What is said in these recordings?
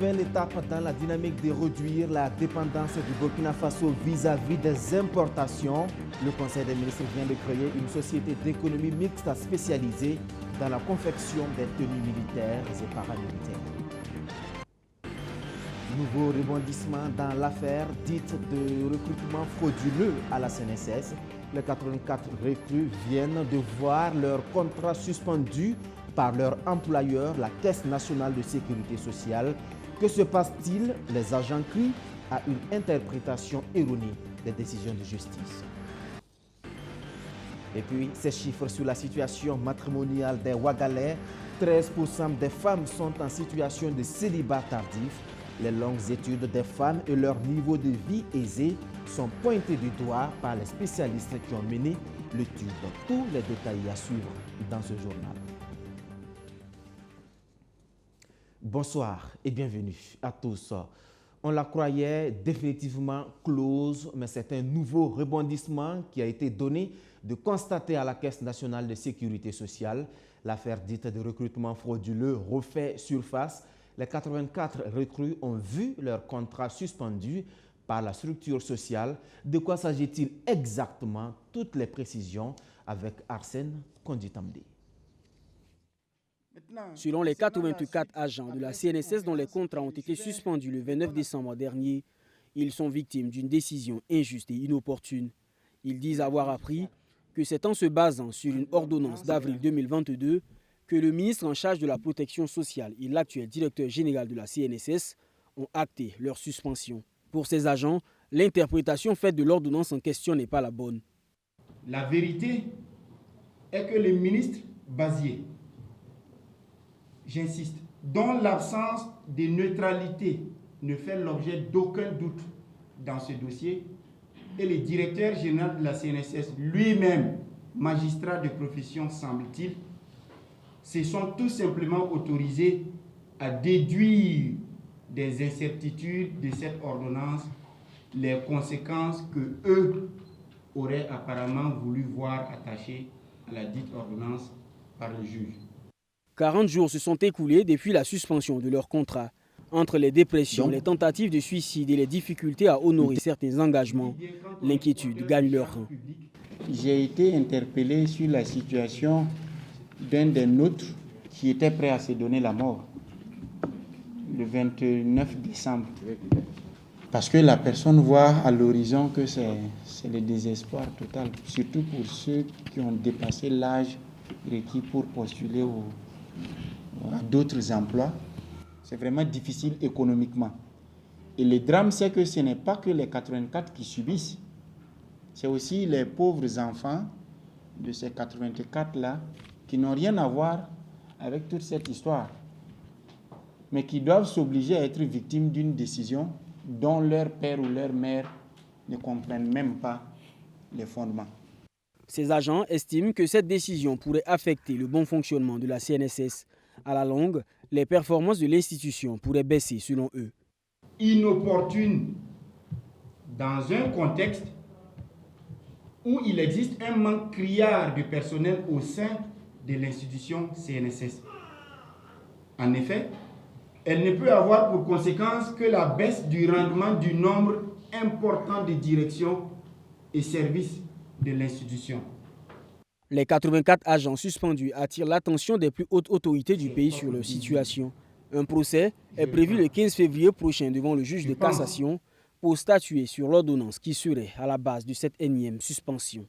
nouvelle étape dans la dynamique de réduire la dépendance du Burkina Faso vis-à-vis des importations. Le Conseil des ministres vient de créer une société d'économie mixte spécialisée dans la confection des tenues militaires et paramilitaires. Nouveau rebondissement dans l'affaire dite de recrutement frauduleux à la CNSS. Les 84 recrues viennent de voir leur contrat suspendu par leur employeur, la Caisse nationale de sécurité sociale. Que se passe-t-il? Les agents crient à une interprétation erronée des décisions de justice. Et puis, ces chiffres sur la situation matrimoniale des Ouagalais. 13% des femmes sont en situation de célibat tardif. Les longues études des femmes et leur niveau de vie aisé sont pointés du doigt par les spécialistes qui ont mené l'étude. Tous les détails à suivre dans ce journal. Bonsoir et bienvenue à tous. On la croyait définitivement close, mais c'est un nouveau rebondissement qui a été donné de constater à la Caisse nationale de sécurité sociale. L'affaire dite de recrutement frauduleux refait surface. Les 84 recrues ont vu leur contrat suspendu par la structure sociale. De quoi s'agit-il exactement? Toutes les précisions avec Arsène Konditamdi. Selon les 84 agents de la CNSS dont les contrats ont été suspendus le 29 décembre dernier, ils sont victimes d'une décision injuste et inopportune. Ils disent avoir appris que c'est en se basant sur une ordonnance d'avril 2022 que le ministre en charge de la protection sociale et l'actuel directeur général de la CNSS ont acté leur suspension. Pour ces agents, l'interprétation faite de l'ordonnance en question n'est pas la bonne. La vérité est que le ministre Bazier, j'insiste, dont l'absence de neutralité ne fait l'objet d'aucun doute dans ce dossier, et le directeur général de la CNSS, lui-même magistrat de profession semble-t-il, se sont tout simplement autorisés à déduire des incertitudes de cette ordonnance, les conséquences que eux auraient apparemment voulu voir attachées à la dite ordonnance par le juge. 40 jours se sont écoulés depuis la suspension de leur contrat. Entre les dépressions, les tentatives de suicide et les difficultés à honorer certains engagements, l'inquiétude gagne leur rang. J'ai été interpellé sur la situation d'un des nôtres qui était prêt à se donner la mort le 29 décembre. Parce que la personne voit à l'horizon que c'est le désespoir total, surtout pour ceux qui ont dépassé l'âge requis pour postuler à d'autres emplois. C'est vraiment difficile économiquement. Et le drame, c'est que ce n'est pas que les 84 qui subissent, c'est aussi les pauvres enfants de ces 84-là qui n'ont rien à voir avec toute cette histoire, mais qui doivent s'obliger à être victimes d'une décision dont leur père ou leur mère ne comprennent même pas les fondements. Ces agents estiment que cette décision pourrait affecter le bon fonctionnement de la CNSS. À la longue, les performances de l'institution pourraient baisser selon eux. Inopportune dans un contexte où il existe un manque criard de personnel au sein de l'institution CNSS. En effet, elle ne peut avoir pour conséquence que la baisse du rendement du nombre important de directions et services de l'institution. Les 84 agents suspendus attirent l'attention des plus hautes autorités du pays sur leur situation. Un procès est prévu le 15 février prochain devant le juge de cassation pour statuer sur l'ordonnance qui serait à la base de cette énième suspension.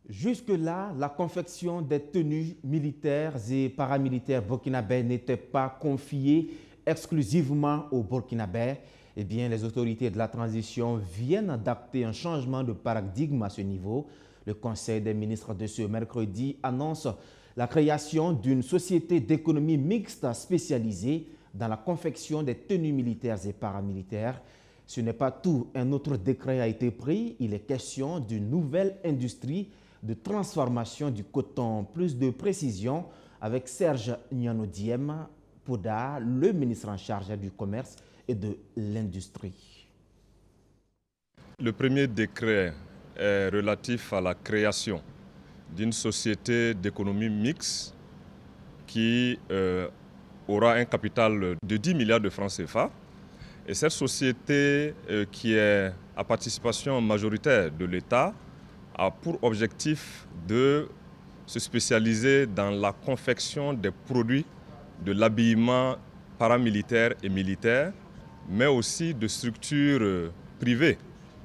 Jusque-là, la confection des tenues militaires et paramilitaires burkinabais n'était pas confiée exclusivement aux Burkinabés. Eh bien, les autorités de la transition viennent d'adapter un changement de paradigme à ce niveau. Le Conseil des ministres de ce mercredi annonce la création d'une société d'économie mixte spécialisée dans la confection des tenues militaires et paramilitaires. Ce n'est pas tout. Un autre décret a été pris. Il est question d'une nouvelle industrie de transformation du coton. Plus de précision avec Serge Nianodiem Pouda, le ministre en charge du commerce et de l'industrie. Le premier décret est relatif à la création d'une société d'économie mixte qui aura un capital de 10 milliards de francs CFA. Et cette société qui est à participation majoritaire de l'État a pour objectif de se spécialiser dans la confection des produits de l'habillement paramilitaire et militaire, mais aussi de structures privées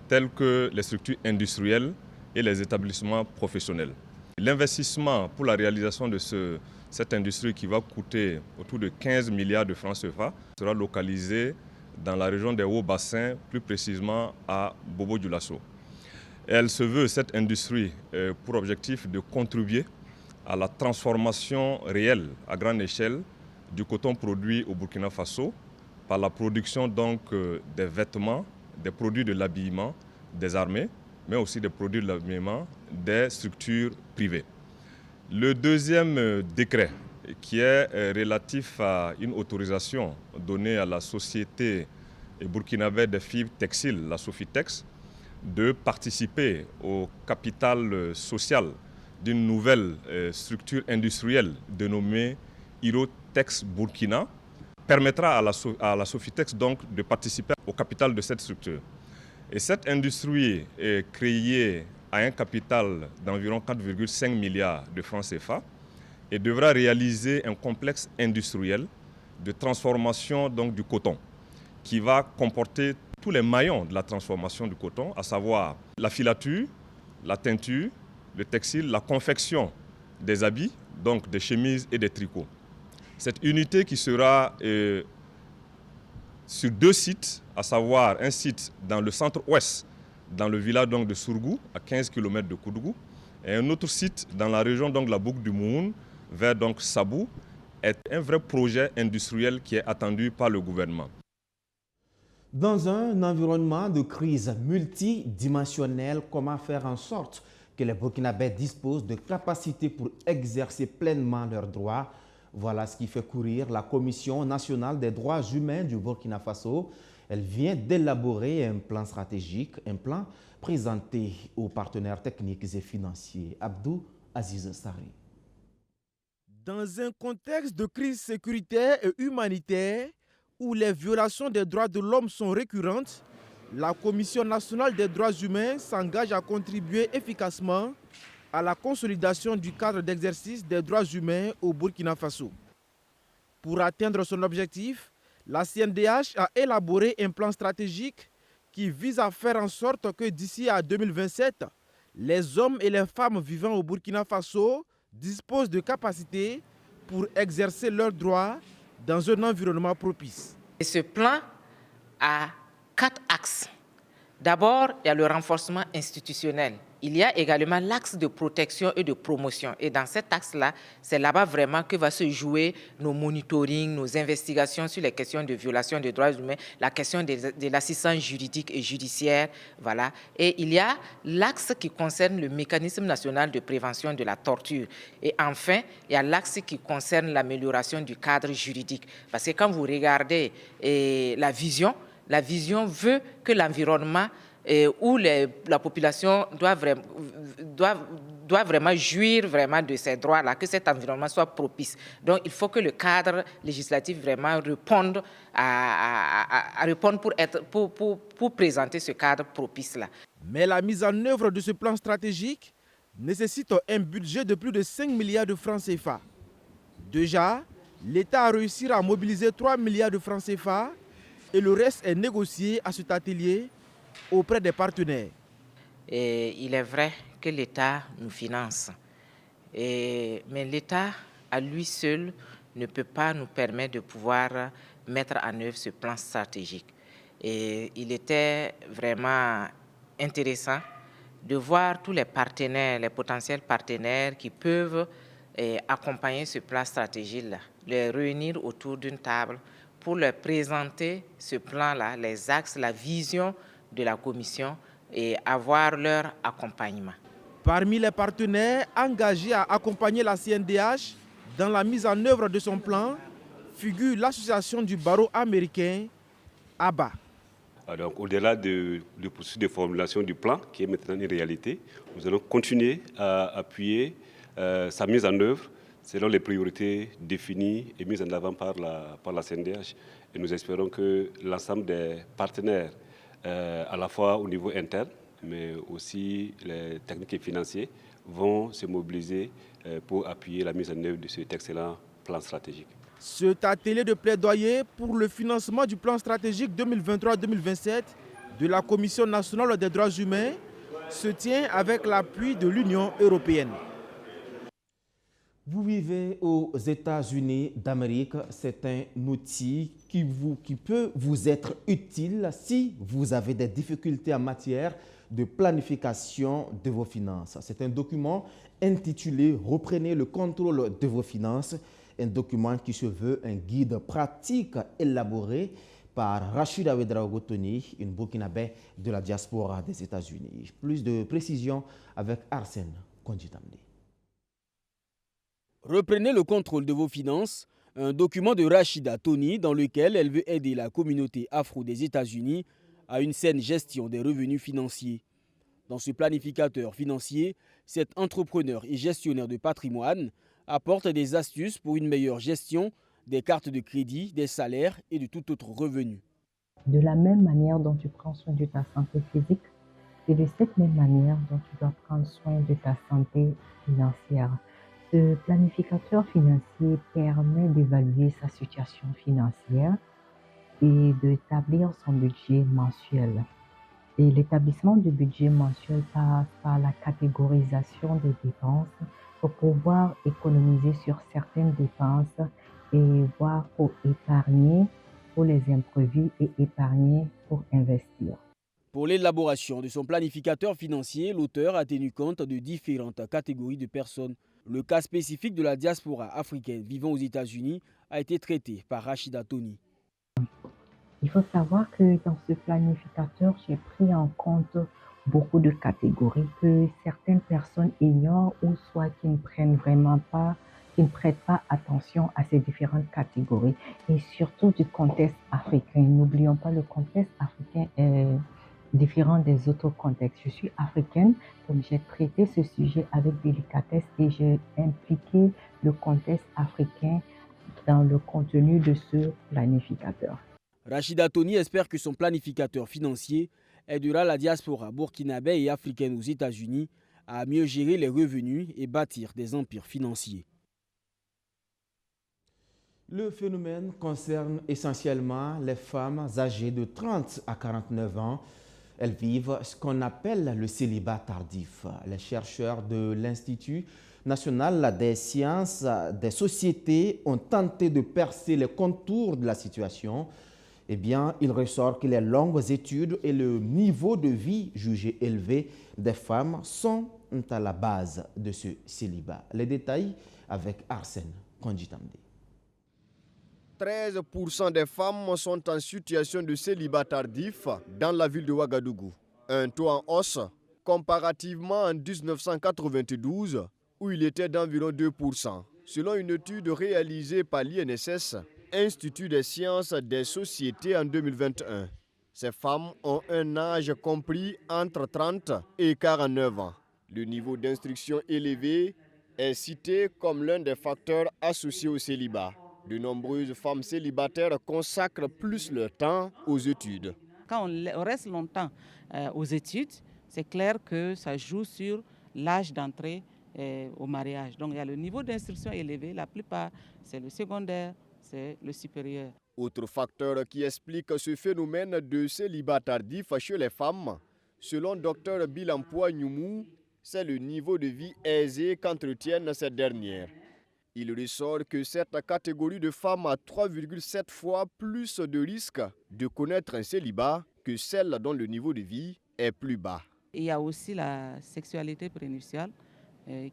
telles que les structures industrielles et les établissements professionnels. L'investissement pour la réalisation de cette industrie qui va coûter autour de 15 milliards de francs CFA sera localisé dans la région des Hauts-Bassins, plus précisément à Bobo-Dioulasso. Elle se veut, cette industrie, pour objectif de contribuer à la transformation réelle à grande échelle du coton produit au Burkina Faso par la production donc des vêtements, des produits de l'habillement des armées, mais aussi des produits de l'habillement des structures privées. Le deuxième décret, qui est relatif à une autorisation donnée à la société burkinabé des fibres textiles, la Sofitex, de participer au capital social d'une nouvelle structure industrielle dénommée Irotex Burkina, permettra à la Sofitex donc de participer au capital de cette structure. Et cette industrie est créée à un capital d'environ 4,5 milliards de francs CFA et devra réaliser un complexe industriel de transformation donc, du coton qui va comporter tous les maillons de la transformation du coton, à savoir la filature, la teinture, le textile, la confection des habits, donc des chemises et des tricots. Cette unité qui sera sur 2 sites, à savoir un site dans le centre-ouest, dans le village donc, de Sourgou, à 15 km de Koudougou, et un autre site dans la région donc, de la boucle du Moun, vers donc, Sabou, est un vrai projet industriel qui est attendu par le gouvernement. Dans un environnement de crise multidimensionnelle, comment faire en sorte que les Burkinabés disposent de capacités pour exercer pleinement leurs droits? Voilà ce qui fait courir la Commission nationale des droits humains du Burkina Faso. Elle vient d'élaborer un plan stratégique, un plan présenté aux partenaires techniques et financiers. Abdou Aziz Sari. Dans un contexte de crise sécuritaire et humanitaire, où les violations des droits de l'homme sont récurrentes, la Commission nationale des droits humains s'engage à contribuer efficacement à la consolidation du cadre d'exercice des droits humains au Burkina Faso. Pour atteindre son objectif, la CNDH a élaboré un plan stratégique qui vise à faire en sorte que d'ici à 2027, les hommes et les femmes vivant au Burkina Faso disposent de capacités pour exercer leurs droits dans un environnement propice. Et ce plan a 4 axes. D'abord, il y a le renforcement institutionnel. Il y a également l'axe de protection et de promotion. Et dans cet axe-là, c'est là-bas vraiment que va se jouer nos monitorings, nos investigations sur les questions de violation des droits humains, la question de l'assistance juridique et judiciaire. Voilà. Et il y a l'axe qui concerne le mécanisme national de prévention de la torture. Et enfin, il y a l'axe qui concerne l'amélioration du cadre juridique. Parce que quand vous regardez la vision veut que l'environnement où la population doit vraiment jouir vraiment de ces droits-là, que cet environnement soit propice. Donc, il faut que le cadre législatif vraiment réponde pour présenter ce cadre propice-là. Mais la mise en œuvre de ce plan stratégique nécessite un budget de plus de 5 milliards de francs CFA. Déjà, l'État a réussi à mobiliser 3 milliards de francs CFA et le reste est négocié à cet atelier auprès des partenaires. Et il est vrai que l'État nous finance, mais l'État à lui seul ne peut pas nous permettre de pouvoir mettre en œuvre ce plan stratégique. Et il était vraiment intéressant de voir tous les partenaires, les potentiels partenaires qui peuvent accompagner ce plan stratégique-là, les réunir autour d'une table pour leur présenter ce plan-là, les axes, la vision de la Commission et avoir leur accompagnement. Parmi les partenaires engagés à accompagner la CNDH dans la mise en œuvre de son plan figure l'association du barreau américain, ABA. Donc, au-delà du processus de formulation du plan, qui est maintenant une réalité, nous allons continuer à appuyer sa mise en œuvre selon les priorités définies et mises en avant par la CNDH. Et nous espérons que l'ensemble des partenaires, à la fois au niveau interne, mais aussi les techniques et financiers, vont se mobiliser pour appuyer la mise en œuvre de cet excellent plan stratégique. Cet atelier de plaidoyer pour le financement du plan stratégique 2023-2027 de la Commission nationale des droits humains se tient avec l'appui de l'Union européenne. Vous vivez aux États-Unis d'Amérique, c'est un outil qui peut vous être utile si vous avez des difficultés en matière de planification de vos finances. C'est un document intitulé « Reprenez le contrôle de vos finances », un document qui se veut un guide pratique élaboré par Rachida Ouedraogo-Tony, une Burkinabé de la diaspora des États-Unis. Plus de précisions avec Arsène Kondjitamné. Reprenez le contrôle de vos finances, un document de Rachida Tony dans lequel elle veut aider la communauté afro des États-Unis à une saine gestion des revenus financiers. Dans ce planificateur financier, cet entrepreneur et gestionnaire de patrimoine apporte des astuces pour une meilleure gestion des cartes de crédit, des salaires et de tout autre revenu. De la même manière dont tu prends soin de ta santé physique, c'est de cette même manière dont tu dois prendre soin de ta santé financière. Ce planificateur financier permet d'évaluer sa situation financière et d'établir son budget mensuel. Et l'établissement du budget mensuel passe par la catégorisation des dépenses pour pouvoir économiser sur certaines dépenses et voir pour épargner pour les imprévus et épargner pour investir. Pour l'élaboration de son planificateur financier, l'auteur a tenu compte de différentes catégories de personnes. Le cas spécifique de la diaspora africaine vivant aux États-Unis a été traité par Rachida Tony. Il faut savoir que dans ce planificateur, j'ai pris en compte beaucoup de catégories que certaines personnes ignorent ou soit qui ne prêtent pas attention à ces différentes catégories et surtout du contexte africain. N'oublions pas, le contexte africain est différent des autres contextes. Je suis africaine, donc j'ai traité ce sujet avec délicatesse et j'ai impliqué le contexte africain dans le contenu de ce planificateur. Rachida Tony espère que son planificateur financier aidera la diaspora burkinabé et africaine aux États-Unis à mieux gérer les revenus et bâtir des empires financiers. Le phénomène concerne essentiellement les femmes âgées de 30 à 49 ans. Elles vivent ce qu'on appelle le célibat tardif. Les chercheurs de l'Institut national des sciences des sociétés ont tenté de percer les contours de la situation. Eh bien, il ressort que les longues études et le niveau de vie jugé élevé des femmes sont à la base de ce célibat. Les détails avec Arsène Kondjitamné. 13% des femmes sont en situation de célibat tardif dans la ville de Ouagadougou. Un taux en hausse comparativement en 1992 où il était d'environ 2%. Selon une étude réalisée par l'INSS, Institut des sciences des sociétés en 2021. Ces femmes ont un âge compris entre 30 et 49 ans. Le niveau d'instruction élevé est cité comme l'un des facteurs associés au célibat. De nombreuses femmes célibataires consacrent plus leur temps aux études. Quand on reste longtemps aux études, c'est clair que ça joue sur l'âge d'entrée au mariage. Donc il y a le niveau d'instruction élevé, la plupart c'est le secondaire, c'est le supérieur. Autre facteur qui explique ce phénomène de célibat tardif chez les femmes, selon Dr Bilampoua Nyoumou, c'est le niveau de vie aisé qu'entretiennent ces dernières. Il ressort que cette catégorie de femmes a 3,7 fois plus de risques de connaître un célibat que celle dont le niveau de vie est plus bas. Il y a aussi la sexualité prénuptiale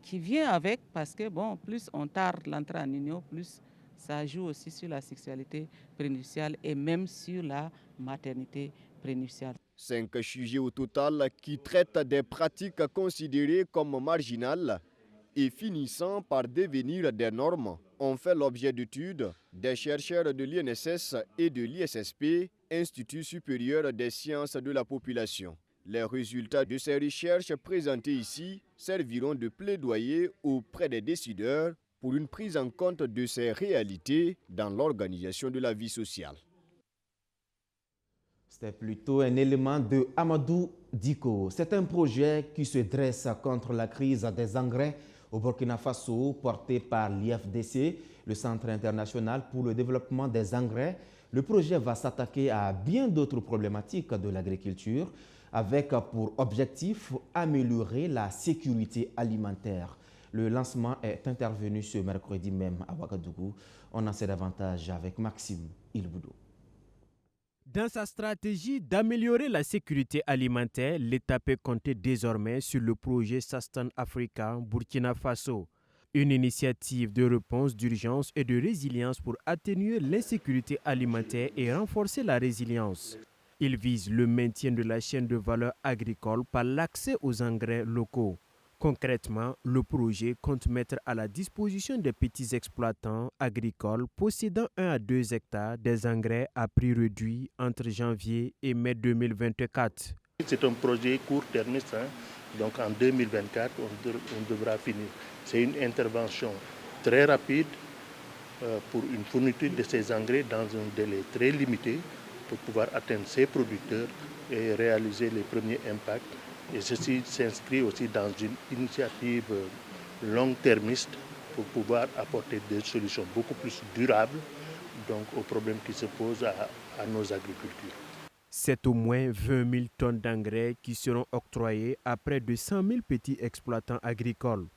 qui vient avec parce que plus on tarde l'entrée en union, plus ça joue aussi sur la sexualité prénuptiale et même sur la maternité prénuptiale. 5 sujets au total qui traitent des pratiques considérées comme marginales et finissant par devenir des normes ont fait l'objet d'études des chercheurs de l'INSS et de l'ISSP, Institut supérieur des sciences de la population. Les résultats de ces recherches présentés ici serviront de plaidoyer auprès des décideurs pour une prise en compte de ces réalités dans l'organisation de la vie sociale. C'était plutôt un élément de Amadou Diko. C'est un projet qui se dresse contre la crise des engrais au Burkina Faso, porté par l'IFDC, le Centre international pour le développement des engrais. Le projet va s'attaquer à bien d'autres problématiques de l'agriculture, avec pour objectif améliorer la sécurité alimentaire. Le lancement est intervenu ce mercredi même à Ouagadougou. On en sait davantage avec Maxime Ilboudou. Dans sa stratégie d'améliorer la sécurité alimentaire, l'État peut compter désormais sur le projet Sustain Africa Burkina Faso, une initiative de réponse d'urgence et de résilience pour atténuer l'insécurité alimentaire et renforcer la résilience. Il vise le maintien de la chaîne de valeur agricole par l'accès aux engrais locaux. Concrètement, le projet compte mettre à la disposition des petits exploitants agricoles possédant 1 à 2 hectares des engrais à prix réduit entre janvier et mai 2024. C'est un projet court-termiste, donc en 2024, on devra finir. C'est une intervention très rapide pour une fourniture de ces engrais dans un délai très limité pour pouvoir atteindre ces producteurs et réaliser les premiers impacts. Et ceci s'inscrit aussi dans une initiative long-termiste pour pouvoir apporter des solutions beaucoup plus durables donc, aux problèmes qui se posent à nos agricultures. C'est au moins 20 000 tonnes d'engrais qui seront octroyées à près de 100 000 petits exploitants agricoles.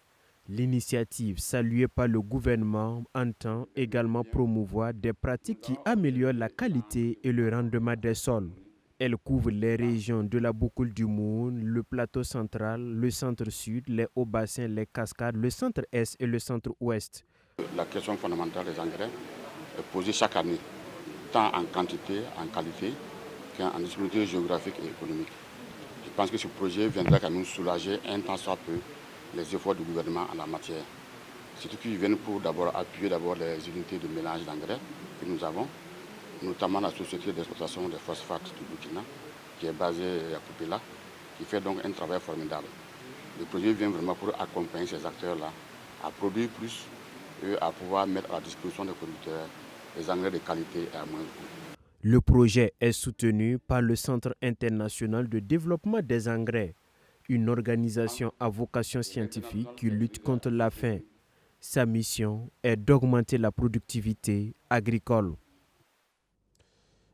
L'initiative saluée par le gouvernement entend également promouvoir des pratiques qui améliorent la qualité et le rendement des sols. Elle couvre les régions de la boucle du Moun, le plateau central, le centre-sud, les hauts-bassins, les cascades, le centre-est et le centre-ouest. La question fondamentale des engrais est posée chaque année, tant en quantité, en qualité, qu'en disponibilité géographique et économique. Je pense que ce projet viendra quand même soulager un tant soit peu les efforts du gouvernement en la matière. Surtout qu'ils viennent pour appuyer les unités de mélange d'engrais que nous avons, notamment la société d'exploitation des phosphates du Burkina, qui est basée à Poupéla, qui fait donc un travail formidable. Le projet vient vraiment pour accompagner ces acteurs-là à produire plus et à pouvoir mettre à la disposition des producteurs des engrais de qualité et à moindre coût. Le projet est soutenu par le Centre international de développement des engrais, une organisation à vocation scientifique qui lutte contre la faim. Sa mission est d'augmenter la productivité agricole.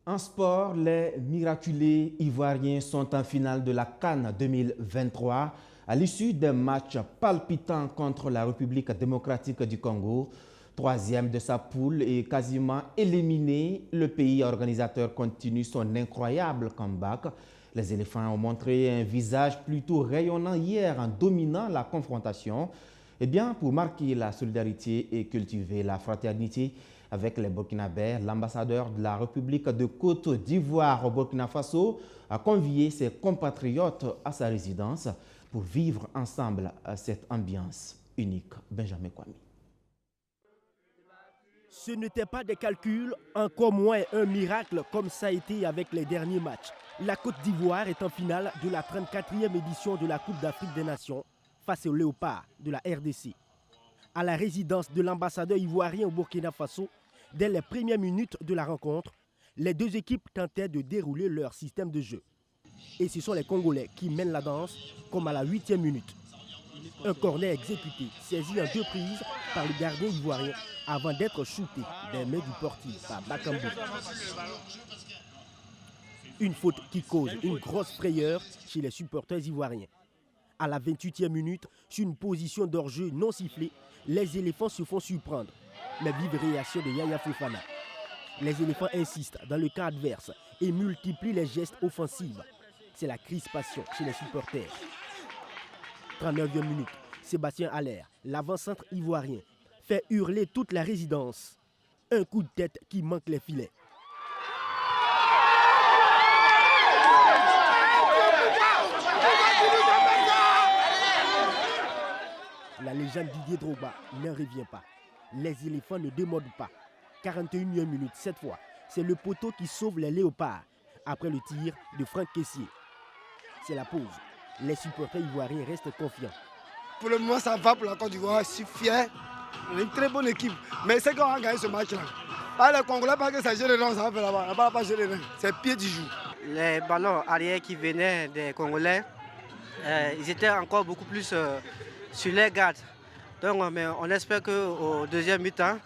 En sport, les miraculés ivoiriens sont en finale de la CAN 2023 à l'issue d'un match palpitant contre la République démocratique du Congo. 3e de sa poule et quasiment éliminé, le pays organisateur continue son incroyable comeback. Les éléphants ont montré un visage plutôt rayonnant hier en dominant la confrontation. Eh bien, pour marquer la solidarité et cultiver la fraternité avec les Burkinabés, l'ambassadeur de la République de Côte d'Ivoire au Burkina Faso a convié ses compatriotes à sa résidence pour vivre ensemble cette ambiance unique. Benjamin Kwame. Ce n'était pas des calculs, encore moins un miracle comme ça a été avec les derniers matchs. La Côte d'Ivoire est en finale de la 34e édition de la Coupe d'Afrique des Nations face aux Léopards de la RDC. À la résidence de l'ambassadeur ivoirien au Burkina Faso, dès les premières minutes de la rencontre, les deux équipes tentaient de dérouler leur système de jeu. Et ce sont les Congolais qui mènent la danse comme à la 8e minute. Un corner exécuté, saisi en 2 prises par le gardien ivoirien avant d'être shooté des mains du portier par Bakambu. Une faute qui cause une grosse frayeur chez les supporters ivoiriens. À la 28e minute, sur une position d'hors-jeu non sifflée, les éléphants se font surprendre. Mais vive réaction de Yaya Fofana. Les éléphants insistent dans le camp adverse et multiplient les gestes offensifs. C'est la crispation chez les supporters. 39e minute, Sébastien Haller, l'avant-centre ivoirien, fait hurler toute la résidence. Un coup de tête qui manque les filets. La légende Didier Drogba n'en revient pas. Les éléphants ne démodent pas. 41e minute, cette fois, c'est le poteau qui sauve les léopards après le tir de Franck Kessié. C'est la pause. Les supporters ivoiriens restent confiants. Pour le moment, ça va pour la Côte d'Ivoire. Je suis fier On est une très bonne équipe. Mais c'est qu'on a gagné ce match-là. Pas les Congolais, pas que ça gère les rangs, ça va faire là-bas. Là-bas, pas gérer les rangs. C'est pied du jour. Les ballons arrière qui venaient des Congolais, ils étaient encore beaucoup plus sur les gardes. Donc on espère qu'au deuxième mi-temps,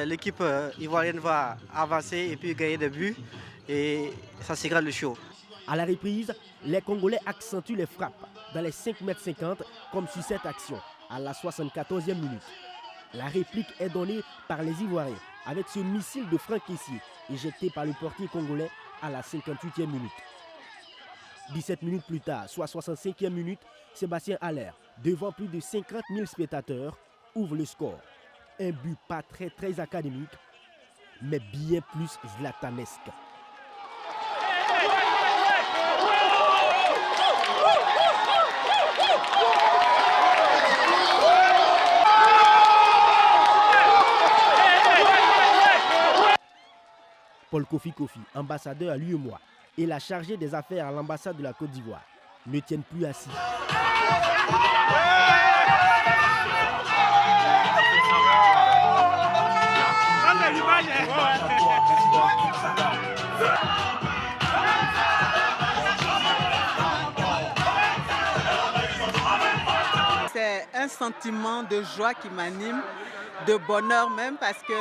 l'équipe ivoirienne va avancer et puis gagner des buts. Et ça sera le show. À la reprise, les Congolais accentuent les frappes dans les 5,50 m comme sur cette action à la 74e minute. La réplique est donnée par les Ivoiriens avec ce missile de Franck Kessié éjecté par le portier congolais à la 58e minute. 17 minutes plus tard, soit 65e minute, Sébastien Haller, devant plus de 50 000 spectateurs, ouvre le score. Un but pas très académique, mais bien plus zlatanesque. Paul Kofi, ambassadeur à l'UEMOA et la chargée des affaires à l'ambassade de la Côte d'Ivoire, ne tiennent plus assis. C'est un sentiment de joie qui m'anime, de bonheur même, parce que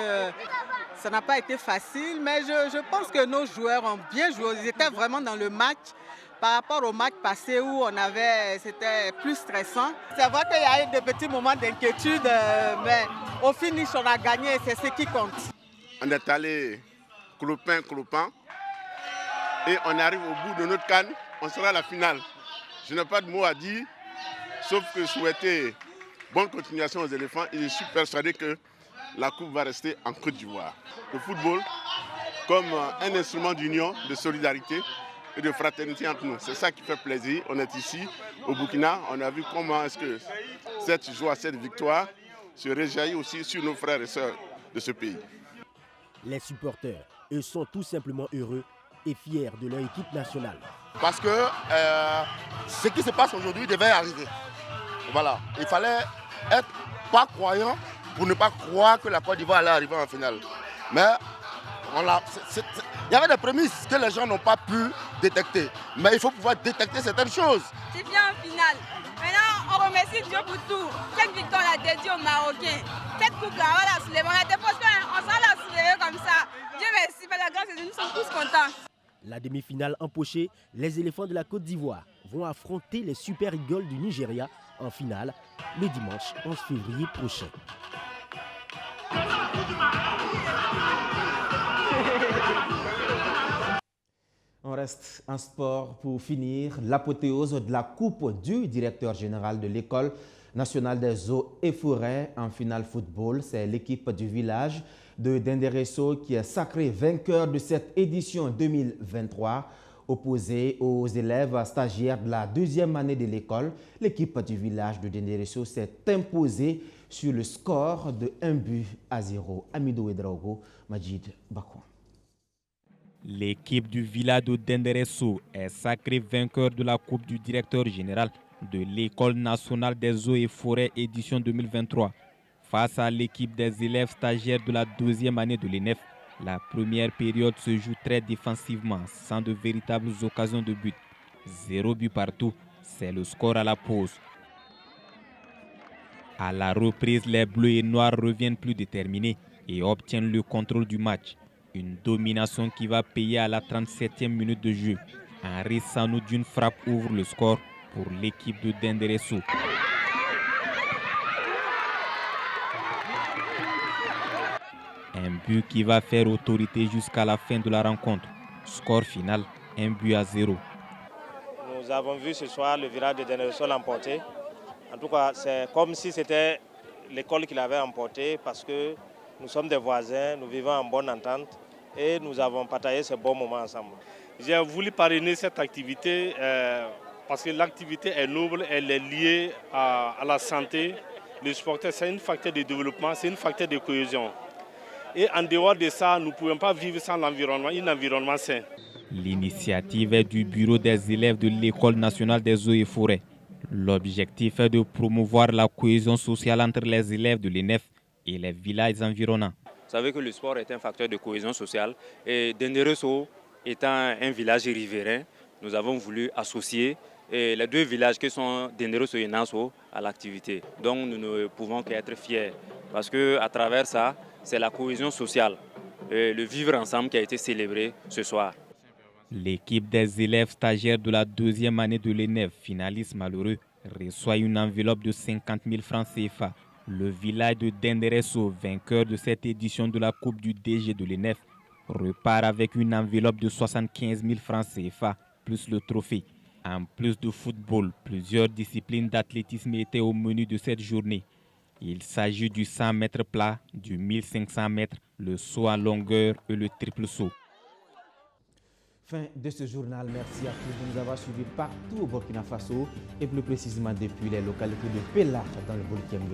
ça n'a pas été facile, mais je pense que nos joueurs ont bien joué. Ils étaient vraiment dans le match par rapport au match passé où c'était plus stressant. C'est vrai qu'il y a eu des petits moments d'inquiétude, mais au finish, on a gagné et c'est ce qui compte. On est allé clopin, et on arrive au bout de notre CAN. On sera à la finale. Je n'ai pas de mots à dire, sauf que souhaiter bonne continuation aux éléphants. Et je suis persuadé que la coupe va rester en Côte d'Ivoire. Le football comme un instrument d'union, de solidarité et de fraternité entre nous. C'est ça qui fait plaisir. On est ici au Burkina. On a vu comment est-ce que cette joie, cette victoire se réjaillit aussi sur nos frères et sœurs de ce pays. Les supporters, eux, sont tout simplement heureux et fiers de leur équipe nationale. Parce que ce qui se passe aujourd'hui devait arriver. Voilà. Il fallait être pas croyant pour ne pas croire que la Côte d'Ivoire allait arriver en finale. Mais il y avait des prémices que les gens n'ont pas pu détecter. Mais il faut pouvoir détecter certaines choses. C'est bien en finale. Maintenant, on remercie Dieu pour tout. Cette victoire l'a dédiée aux Marocains. Cette coupe-là, on va la soulever. On était pas on s'en la soulever comme ça. Dieu merci, mais la grâce de Dieu, nous sommes tous contents. La demi-finale empochée, les éléphants de la Côte d'Ivoire vont affronter les Super Eagles du Nigeria en finale le dimanche 11 février prochain. On reste en sport pour finir. L'apothéose de la coupe du directeur général de l'École nationale des eaux et forêts en finale football. C'est l'équipe du village de Denderesso qui est sacré vainqueur de cette édition 2023. Opposée aux élèves stagiaires de la deuxième année de l'école, l'équipe du village de Denderesso s'est imposée sur le score de 1-0. Amido Ouedraogo, Majid Bakouan. L'équipe du village de Denderesso est sacrée vainqueur de la Coupe du directeur général de l'École nationale des eaux et forêts édition 2023. Face à l'équipe des élèves stagiaires de la deuxième année de l'ENEF, la première période se joue très défensivement, sans de véritables occasions de but. 0 but partout, c'est le score à la pause. À la reprise, les bleus et noirs reviennent plus déterminés et obtiennent le contrôle du match. Une domination qui va payer à la 37e minute de jeu. Henri Sanou d'une frappe ouvre le score pour l'équipe de Denderesso. Un but qui va faire autorité jusqu'à la fin de la rencontre. Score final, 1-0. Nous avons vu ce soir le village de Denderesso l'emporter. En tout cas, c'est comme si c'était l'école qui l'avait emporté parce que nous sommes des voisins, nous vivons en bonne entente et nous avons partagé ce bon moment ensemble. J'ai voulu parrainer cette activité parce que l'activité est noble, elle est liée à la santé. Le sport, c'est un facteur de développement, c'est un facteur de cohésion. Et en dehors de ça, nous ne pouvons pas vivre sans l'environnement, un environnement sain. L'initiative est du bureau des élèves de l'École nationale des eaux et forêts. L'objectif est de promouvoir la cohésion sociale entre les élèves de l'ENEF et les villages environnants. Vous savez que le sport est un facteur de cohésion sociale et Denderesso étant un village riverain, nous avons voulu associer les deux villages qui sont Denderesso et Nasso à l'activité. Donc nous ne pouvons qu'être fiers parce qu'à travers ça, c'est la cohésion sociale, le vivre ensemble qui a été célébré ce soir. L'équipe des élèves stagiaires de la deuxième année de l'ENEF, finaliste malheureux, reçoit une enveloppe de 50 000 francs CFA. Le village de Denderesso, vainqueur de cette édition de la Coupe du DG de l'ENEF, repart avec une enveloppe de 75 000 francs CFA, plus le trophée. En plus de football, plusieurs disciplines d'athlétisme étaient au menu de cette journée. Il s'agit du 100 mètres plat, du 1500 mètres, le saut en longueur et le triple saut. Fin de ce journal. Merci à tous de nous avoir suivis partout au Burkina Faso et plus précisément depuis les localités de Pela dans le Burkina.